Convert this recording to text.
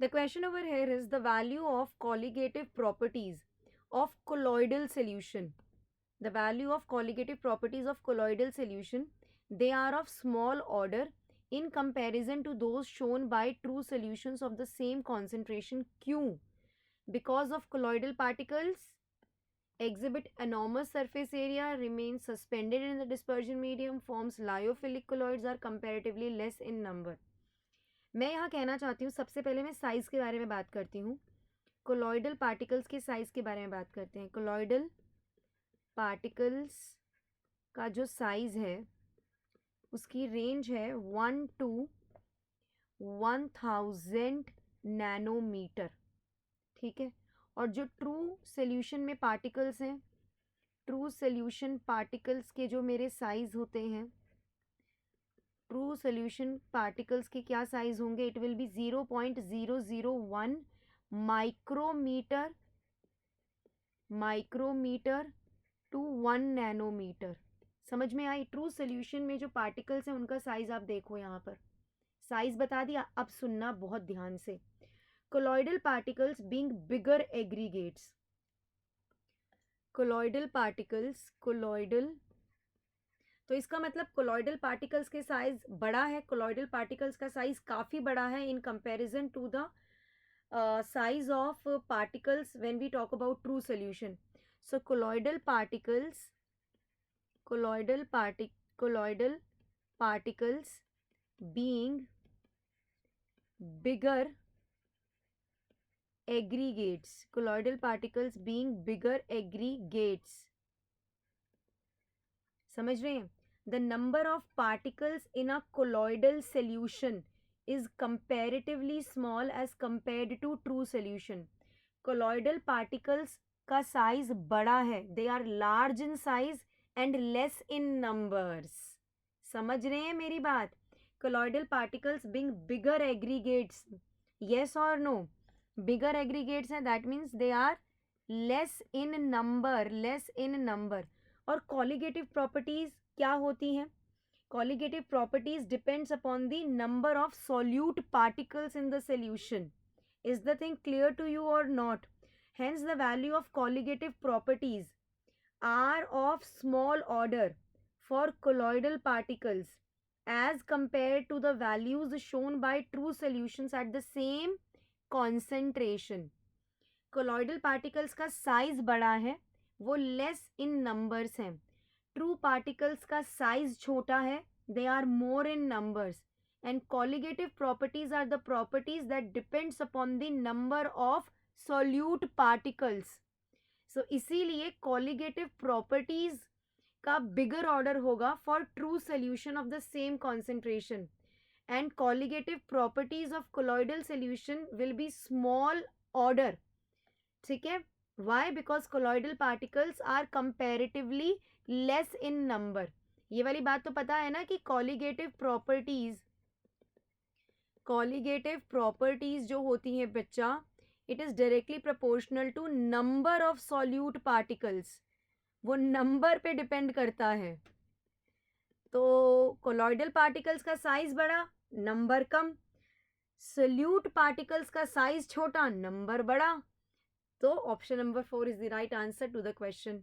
The question over here is the value of colligative properties of colloidal solution. The value of colligative properties of colloidal solution, they are of small order in comparison to those shown by true solutions of the same concentration Q. Because of colloidal particles exhibit enormous surface area, remain suspended in the dispersion medium, forms lyophilic colloids are comparatively less in number. मैं यहाँ कहना चाहती हूँ, सबसे पहले मैं size के बारे में बात करती हूँ. कोलॉइडल पार्टिकल्स के साइज के बारे में बात करते हैं. कोलॉइडल पार्टिकल्स का जो साइज है उसकी रेंज है 1 to 1000 नैनोमीटर. ठीक है. और जो ट्रू सोल्यूशन में पार्टिकल्स हैं, ट्रू सोल्यूशन पार्टिकल्स के जो मेरे साइज होते हैं, ट्रू सोल्यूशन पार्टिकल्स के क्या साइज होंगे? It will be 0.001 micrometre to 1 nanometre. समझ में आई? ट्रू सोल्यूशन में जो पार्टिकल्स हैं उनका साइज आप देखो, यहाँ पर साइज बता दिया. अब सुनना बहुत ध्यान से. colloidal particles being bigger aggregates. colloidal particles, colloidal, तो इसका मतलब colloidal particles के साइज बड़ा है. colloidal particles का साइज काफ़ी बड़ा है in comparison to the size of particles when we talk about true solution. So colloidal particles being bigger aggregates, colloidal particles being bigger aggregates. समझ रहे हैं? The number of particles in a colloidal solution is comparatively small as compared to true solution. Colloidal particles का size बड़ा है. They are large in size and less in numbers. समझ रहे हैं मेरी बात? Colloidal particles being bigger aggregates. Yes or no? Bigger aggregates हैं, that means they are less in number. और colligative properties क्या होती हैं? Colligative properties depends upon the number of solute particles in the solution. Is the thing clear to you or not? Hence the value of colligative properties are of small order for colloidal particles as compared to the values shown by true solutions at the same concentration. colloidal particles का size बड़ा है, वो less in numbers हैं. True particles का size छोटा है, they are more in numbers. And colligative properties are the properties that depends upon the number of solute particles. So इसीलिए colligative properties का bigger order होगा for true solution of the same concentration. And colligative properties of colloidal solution will be small order. ठीक है? Why? Because colloidal particles are comparatively less in number. ये वाली बात तो पता है ना कि colligative properties जो होती हैं बच्चा, it is directly proportional to number of solute particles. वो नंबर पे डिपेंड करता है. तो कोलॉइडल पार्टिकल्स का साइज बड़ा, नंबर कम. सोल्यूट पार्टिकल्स का साइज छोटा, नंबर बड़ा. तो option number 4 is the right answer to the question.